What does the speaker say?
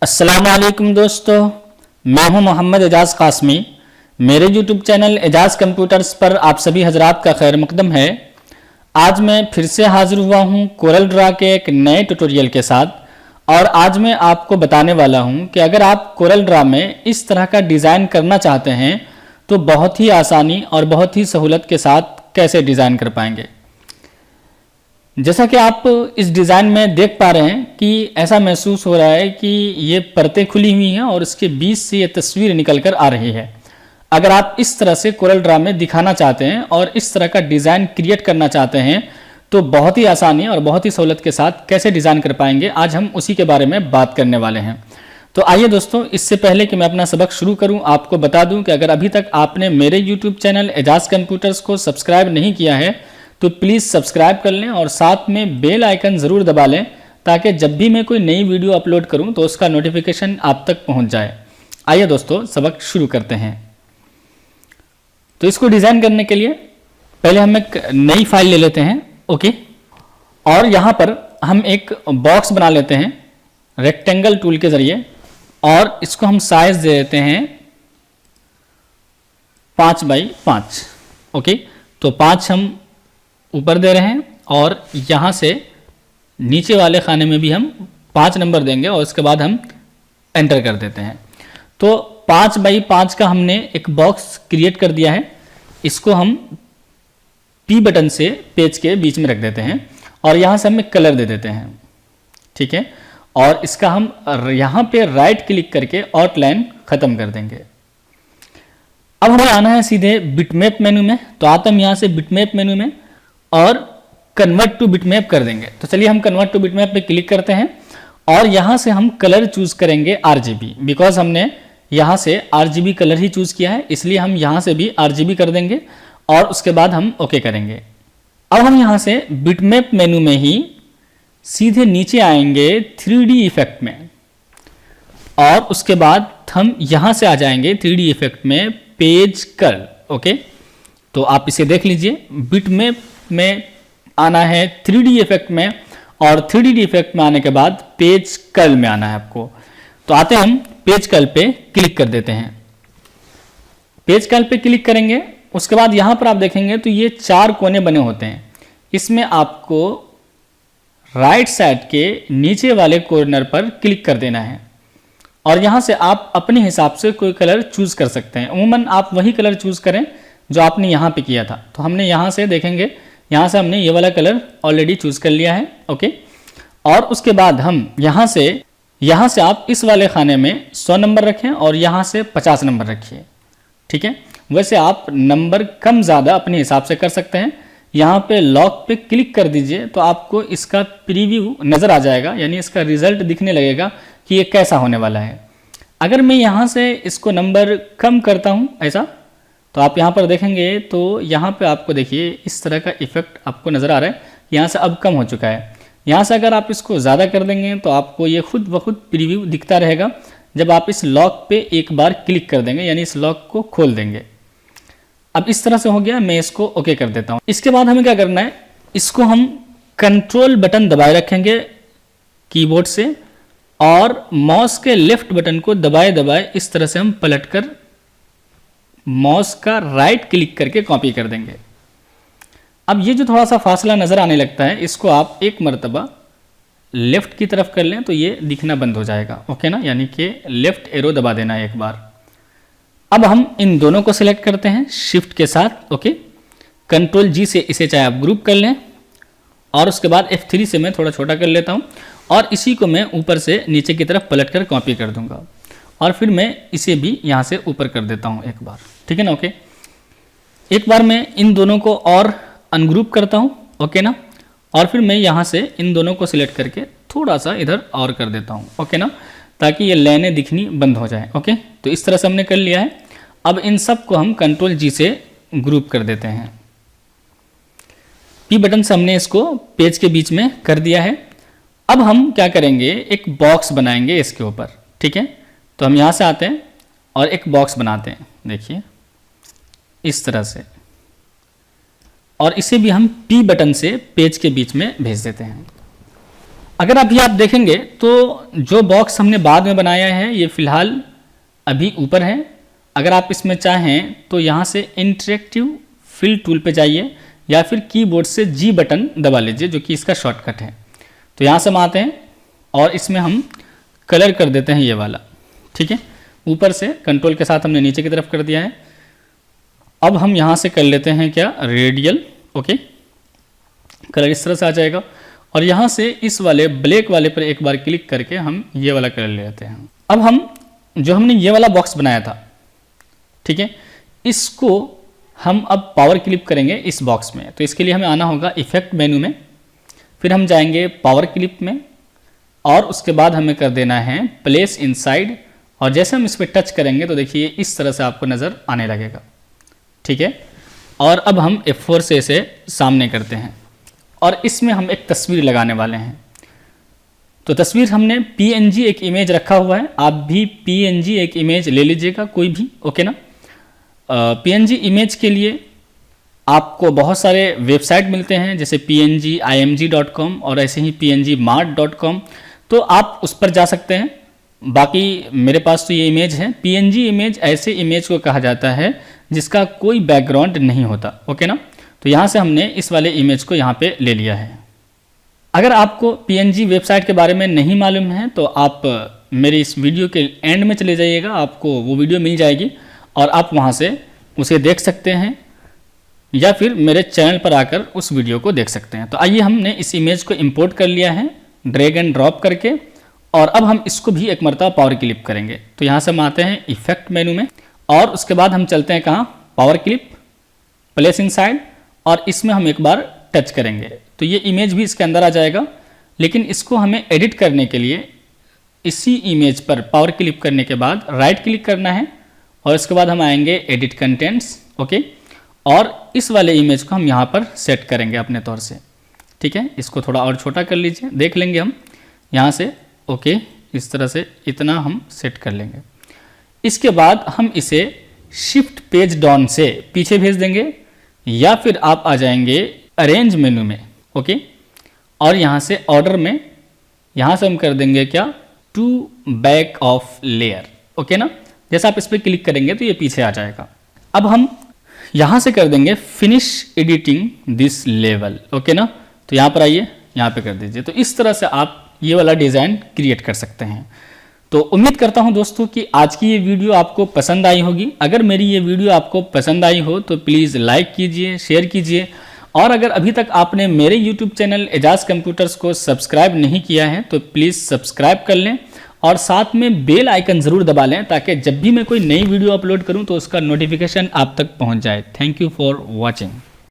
अस्सलामुअलैकुम दोस्तों, मैं हूं मोहम्मद एजाज़ कासमी। मेरे यूट्यूब चैनल एजाज़ कंप्यूटर्स पर आप सभी हजरात का खैर मकदम है। आज मैं फिर से हाजिर हुआ हूं कोरल ड्रा के एक नए ट्यूटोरियल के साथ और आज मैं आपको बताने वाला हूं कि अगर आप कोरल ड्रा में इस तरह का डिज़ाइन करना चाहते हैं तो बहुत ही आसानी और बहुत ही सहूलत के साथ कैसे डिज़ाइन कर पाएंगे। जैसा कि आप इस डिज़ाइन में देख पा रहे हैं कि ऐसा महसूस हो रहा है कि ये परतें खुली हुई हैं और इसके बीच से ये तस्वीर निकल कर आ रही है। अगर आप इस तरह से कोरल ड्रा में दिखाना चाहते हैं और इस तरह का डिज़ाइन क्रिएट करना चाहते हैं तो बहुत ही आसानी और बहुत ही सहूलत के साथ कैसे डिज़ाइन कर पाएंगे, आज हम उसी के बारे में बात करने वाले हैं। तो आइए दोस्तों, इससे पहले कि मैं अपना सबक शुरू करूं, आपको बता दूं कि अगर अभी तक आपने मेरे यूट्यूब चैनल एजाज़ कंप्यूटर्स को सब्सक्राइब नहीं किया है तो प्लीज़ सब्सक्राइब कर लें और साथ में बेल आइकन ज़रूर दबा लें ताकि जब भी मैं कोई नई वीडियो अपलोड करूं तो उसका नोटिफिकेशन आप तक पहुंच जाए। आइए दोस्तों, सबक शुरू करते हैं। तो इसको डिज़ाइन करने के लिए पहले हम एक नई फाइल ले लेते हैं, ओके। और यहाँ पर हम एक बॉक्स बना लेते हैं रेक्टेंगल टूल के ज़रिए और इसको हम साइज़ दे देते हैं 5 बाई 5, ओके। तो 5 हम ऊपर दे रहे हैं और यहाँ से नीचे वाले खाने में भी हम 5 नंबर देंगे और उसके बाद हम एंटर कर देते हैं। तो 5 बाई 5 का हमने एक बॉक्स क्रिएट कर दिया है। इसको हम P बटन से पेज के बीच में रख देते हैं और यहाँ से हम एक कलर दे देते हैं, ठीक है। और इसका हम यहाँ पे राइट क्लिक करके आउटलाइन ख़त्म कर देंगे। अब हमें आना है सीधे बिटमैप मेनू में। तो आते हम यहाँ से बिटमैप मेनू में और कन्वर्ट टू बिटमैप कर देंगे। तो चलिए हम कन्वर्ट टू बिटमैप पे क्लिक करते हैं और यहाँ से हम कलर चूज करेंगे RGB, बिकॉज हमने यहाँ से RGB कलर ही चूज किया है, इसलिए हम यहाँ से भी RGB कर देंगे और उसके बाद हम ओके करेंगे। अब हम यहाँ से बिटमैप मेनू में ही सीधे नीचे आएंगे 3D इफेक्ट में और उसके बाद हम यहाँ से आ जाएंगे 3D इफेक्ट में पेज कर्ल, ओके। तो आप इसे देख लीजिए, बिटमैप में आना है 3D इफेक्ट में और 3D इफेक्ट में आने के बाद पेज कर्ल में आना है आपको। तो आते हम पेज कर्ल पे क्लिक कर देते हैं। पेज कर्ल पे क्लिक करेंगे, उसके बाद यहाँ पर आप देखेंगे तो ये 4 कोने बने होते हैं। इसमें आपको राइट साइड के नीचे वाले कॉर्नर पर क्लिक कर देना है और यहाँ से आप अपने हिसाब से कोई कलर चूज कर सकते हैं। अमूमन आप वही कलर चूज करें जो आपने यहाँ पे किया था। तो हमने यहाँ से देखेंगे, यहाँ से हमने ये वाला कलर ऑलरेडी चूज कर लिया है, ओके। और उसके बाद हम यहाँ से आप इस वाले खाने में 100 नंबर रखें और यहाँ से 50 नंबर रखिए, ठीक है। वैसे आप नंबर कम ज़्यादा अपने हिसाब से कर सकते हैं। यहाँ पे लॉक पे क्लिक कर दीजिए तो आपको इसका प्रीव्यू नज़र आ जाएगा, यानी इसका रिजल्ट दिखने लगेगा कि ये कैसा होने वाला है। अगर मैं यहाँ से इसको नंबर कम करता हूँ ऐसा, तो आप यहाँ पर देखेंगे तो यहाँ पे आपको देखिए इस तरह का इफेक्ट आपको नज़र आ रहा है। यहाँ से अब कम हो चुका है। यहाँ से अगर आप इसको ज़्यादा कर देंगे तो आपको ये खुद ब खुद प्रीव्यू दिखता रहेगा जब आप इस लॉक पे एक बार क्लिक कर देंगे, यानी इस लॉक को खोल देंगे। अब इस तरह से हो गया, मैं इसको ओके कर देता हूँ। इसके बाद हमें क्या करना है, इसको हम कंट्रोल बटन दबाए रखेंगे कीबोर्ड से और माउस के लेफ्ट बटन को दबाए दबाए इस तरह से हम पलट कर माउस का राइट क्लिक करके कॉपी कर देंगे। अब ये जो थोड़ा सा फासला नज़र आने लगता है, इसको आप एक मरतबा लेफ्ट की तरफ कर लें तो ये दिखना बंद हो जाएगा, ओके ना, यानी कि लेफ्ट एरो दबा देना है एक बार। अब हम इन दोनों को सिलेक्ट करते हैं शिफ्ट के साथ, ओके। कंट्रोल G से इसे चाहे आप ग्रुप कर लें और उसके बाद F3 से मैं थोड़ा छोटा कर लेता हूँ और इसी को मैं ऊपर से नीचे की तरफ पलट कर कॉपी कर दूंगा और फिर मैं इसे भी यहाँ से ऊपर कर देता हूँ एक बार, ठीक है ना, ओके। एक बार मैं इन दोनों को और अनग्रुप करता हूँ, ओके ना, और फिर मैं यहाँ से इन दोनों को सिलेक्ट करके थोड़ा सा इधर और कर देता हूँ, ओके ना, ताकि ये लाइनें दिखनी बंद हो जाए, ओके। तो इस तरह से हमने कर लिया है। अब इन सब को हम कंट्रोल G से ग्रुप कर देते हैं। P बटन से हमने इसको पेज के बीच में कर दिया है। अब हम क्या करेंगे, एक बॉक्स बनाएंगे इसके ऊपर, ठीक है। तो हम यहाँ से आते हैं और एक बॉक्स बनाते हैं, देखिए इस तरह से, और इसे भी हम P बटन से पेज के बीच में भेज देते हैं। अगर अभी आप देखेंगे तो जो बॉक्स हमने बाद में बनाया है ये फ़िलहाल अभी ऊपर है। अगर आप इसमें चाहें तो यहाँ से इंटरेक्टिव फिल टूल पे जाइए या फिर कीबोर्ड से जी बटन दबा लीजिए, जो कि इसका शॉर्टकट है। तो यहाँ से हम आते हैं और इसमें हम कलर कर देते हैं ये वाला, ठीक है। ऊपर से कंट्रोल के साथ हमने नीचे की तरफ कर दिया है। अब हम यहाँ से कर लेते हैं क्या, रेडियल, ओके। कलर इस तरह से आ जाएगा और यहाँ से इस वाले ब्लैक वाले पर एक बार क्लिक करके हम ये वाला कलर ले लेते हैं। अब हम जो हमने ये वाला बॉक्स बनाया था, ठीक है, इसको हम अब पावर क्लिप करेंगे इस बॉक्स में। तो इसके लिए हमें आना होगा इफेक्ट मेनू में, फिर हम जाएंगे पावर क्लिप में और उसके बाद हमें कर देना है प्लेस इनसाइड। और जैसे हम इस पर टच करेंगे तो देखिए इस तरह से आपको नज़र आने लगेगा, ठीक है। और अब हम F4 से इसे सामने करते हैं और इसमें हम एक तस्वीर लगाने वाले हैं। तो तस्वीर हमने PNG एक इमेज रखा हुआ है, आप भी PNG एक इमेज ले लीजिएगा कोई भी, ओके ना। PNG इमेज के लिए आपको बहुत सारे वेबसाइट मिलते हैं जैसे pngimg.com और ऐसे ही pngmart.com, तो आप उस पर जा सकते हैं। बाकी मेरे पास तो ये इमेज है। PNG इमेज ऐसे इमेज को कहा जाता है जिसका कोई बैकग्राउंड नहीं होता, ओके ना। तो यहाँ से हमने इस वाले इमेज को यहाँ पे ले लिया है। अगर आपको PNG वेबसाइट के बारे में नहीं मालूम है तो आप मेरे इस वीडियो के एंड में चले जाइएगा, आपको वो वीडियो मिल जाएगी और आप वहाँ से उसे देख सकते हैं या फिर मेरे चैनल पर आकर उस वीडियो को देख सकते हैं। तो आइए हमने इस इमेज को इंपोर्ट कर लिया है ड्रैग एंड ड्रॉप करके और अब हम इसको भी एक मरतबा पावर क्लिप करेंगे। तो यहाँ से हम आते हैं इफेक्ट मेनू में और उसके बाद हम चलते हैं कहाँ, पावर क्लिप, प्लेस इनसाइड और इसमें हम एक बार टच करेंगे तो ये इमेज भी इसके अंदर आ जाएगा। लेकिन इसको हमें एडिट करने के लिए इसी इमेज पर पावर क्लिक करने के बाद राइट क्लिक करना है और इसके बाद हम आएंगे एडिट कंटेंट्स, ओके। और इस वाले इमेज को हम यहाँ पर सेट करेंगे अपने तौर से, ठीक है। इसको थोड़ा और छोटा कर लीजिए, देख लेंगे हम यहाँ से, ओके। इस तरह से इतना हम सेट कर लेंगे। इसके बाद हम इसे शिफ्ट पेज डाउन से पीछे भेज देंगे या फिर आप आ जाएंगे अरेंज मेनू में, ओके। और यहाँ से ऑर्डर में यहाँ से हम कर देंगे क्या, to back of layer, okay ना। जैसा आप इस पर क्लिक करेंगे तो ये पीछे आ जाएगा। अब हम यहाँ से कर देंगे finish editing this level, okay ना। तो यहाँ पर आइए, यहाँ पे कर दीजिए। तो इस तरह से आप ये वाला डिज़ाइन क्रिएट कर सकते हैं। तो उम्मीद करता हूँ दोस्तों कि आज की ये वीडियो आपको पसंद आई होगी। अगर मेरी ये वीडियो आपको पसंद आई हो तो प्लीज़ लाइक कीजिए, शेयर कीजिए और अगर अभी तक आपने मेरे YouTube चैनल एजाज कंप्यूटर्स को सब्सक्राइब नहीं किया है तो प्लीज़ सब्सक्राइब कर लें और साथ में बेल आइकन ज़रूर दबा लें ताकि जब भी मैं कोई नई वीडियो अपलोड करूं तो उसका नोटिफिकेशन आप तक पहुंच जाए। Thank you for watching.